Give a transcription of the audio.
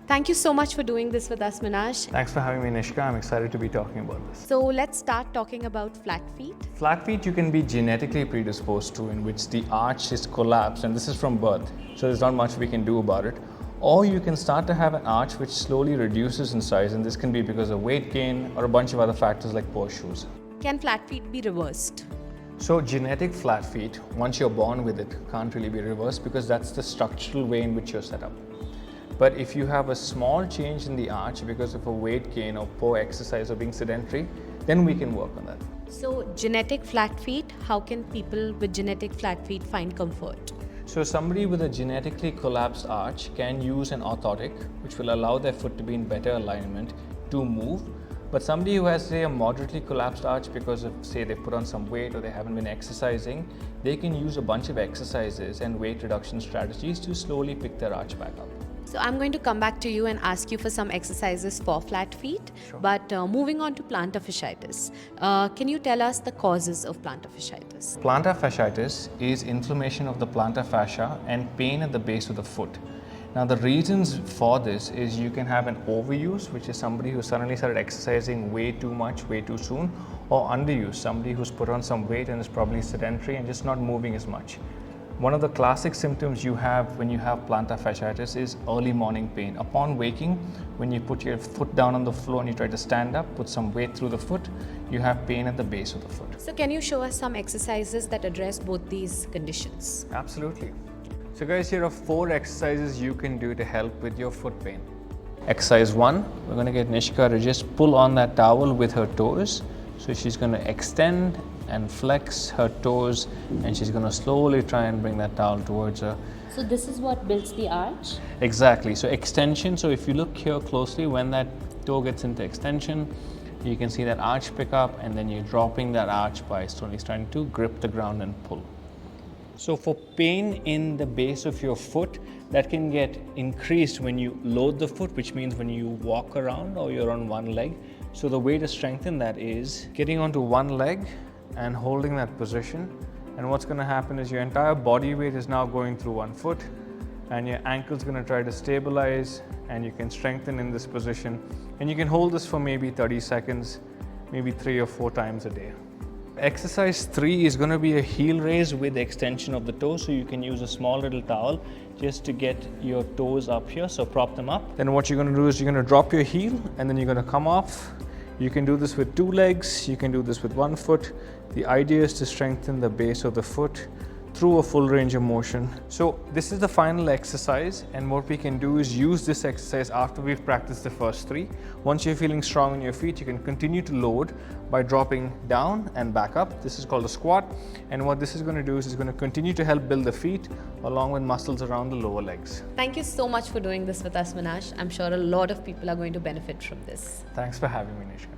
Thank you so much for doing this with us, Minash. Thanks for having me, Nishka. I'm excited to be talking about this. So let's start talking about flat feet. Flat feet you can be genetically predisposed to, in which the arch is collapsed, and this is from birth, so there's not much we can do about it. Or you can start to have an arch which slowly reduces in size, and this can be because of weight gain or a bunch of other factors like poor shoes. Can flat feet be reversed? So genetic flat feet, once you're born with it, can't really be reversed because that's the structural way in which you're set up. But if you have a small change in the arch because of a weight gain or poor exercise or being sedentary, then we can work on that. So genetic flat feet, how can people with genetic flat feet find comfort? So somebody with a genetically collapsed arch can use an orthotic, which will allow their foot to be in better alignment to move. But somebody who has, say, a moderately collapsed arch because of, say, they put on some weight or they haven't been exercising, they can use a bunch of exercises and weight reduction strategies to slowly pick their arch back up. So I'm going to come back to you and ask you for some exercises for flat feet. Sure. But moving on to plantar fasciitis, can you tell us the causes of plantar fasciitis? Plantar fasciitis is inflammation of the plantar fascia and pain at the base of the foot. Now the reasons for this is you can have an overuse, which is somebody who suddenly started exercising way too much, way too soon, or underuse, somebody who's put on some weight and is probably sedentary and just not moving as much. One of the classic symptoms you have when you have plantar fasciitis is early morning pain. Upon waking, when you put your foot down on the floor and you try to stand up, put some weight through the foot, you have pain at the base of the foot. So can you show us some exercises that address both these conditions? Absolutely. So guys, here are 4 exercises you can do to help with your foot pain. Exercise 1, we're going to get Nishka to just pull on that towel with her toes. So she's going to extend and flex her toes, and she's going to slowly try and bring that towel towards her. So this is what builds the arch? Exactly. So extension, so if you look here closely, when that toe gets into extension, you can see that arch pick up, and then you're dropping that arch by slowly starting to grip the ground and pull. So for pain in the base of your foot, that can get increased when you load the foot, which means when you walk around or you're on one leg. So the way to strengthen that is getting onto one leg and holding that position. And what's going to happen is your entire body weight is now going through one foot, and your ankle's going to try to stabilize, and you can strengthen in this position. And you can hold this for maybe 30 seconds, maybe 3 or 4 times a day. Exercise 3 is going to be a heel raise with the extension of the toe. So you can use a small little towel just to get your toes up here. So prop them up. Then what you're going to do is you're going to drop your heel, and then you're going to come off. You can do this with 2 legs. You can do this with 1 foot. The idea is to strengthen the base of the foot through a full range of motion. So this is the final exercise, and what we can do is use this exercise after we've practiced the first 3. Once you're feeling strong in your feet, you can continue to load by dropping down and back up. This is called a squat, and what this is going to do is it's going to continue to help build the feet along with muscles around the lower legs. Thank you so much for doing this with us, Minash. I'm sure a lot of people are going to benefit from this. Thanks for having me, Nishka.